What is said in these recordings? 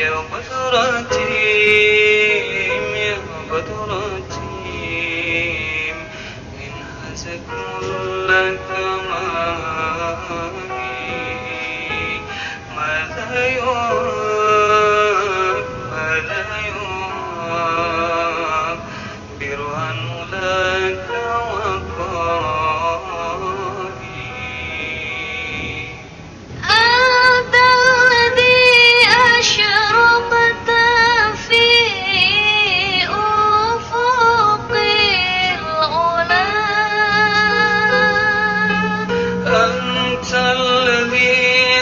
يا بدرتي يا بدرتي من هذا كل كمامي ماذا يعبر عن لك وقالي أنت الذي أشرقت في أفق العلا أنت الذي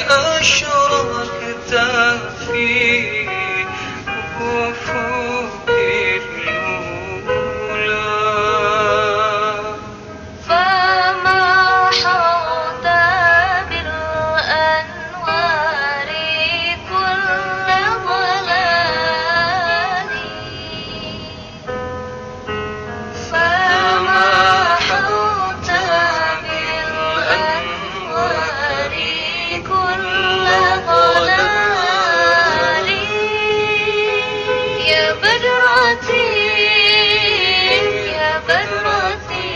أشرقت في أفق العلا فما حوت بالأنوار كل ضلال فما حوت بالأنوار كل ضلال يا بدرتي يا بدرتي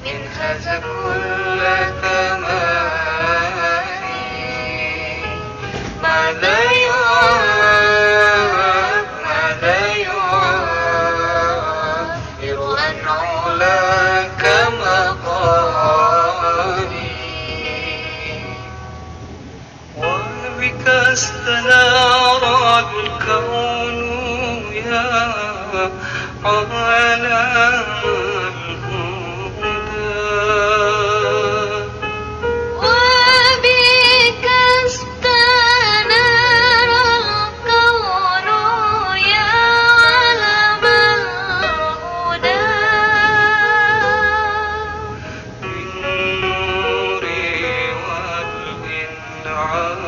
من هذا كل كمالي ماذا يعبر عن علاك مقالي وبك استنار الكون يا عالم الهدى وبك استنار الكون يا علم الهدى بالنور والإنعام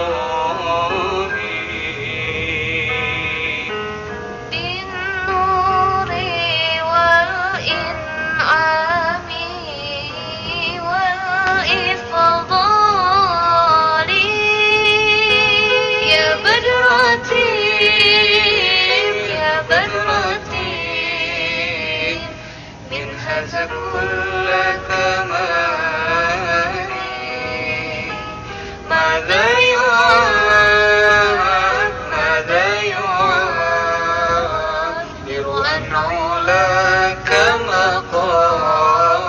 والإفضال بالنور والإنعام والإفضال يا بدرتي يا بدرتي من هذا كل كمالي ماذا يعبر عن علاك مقالي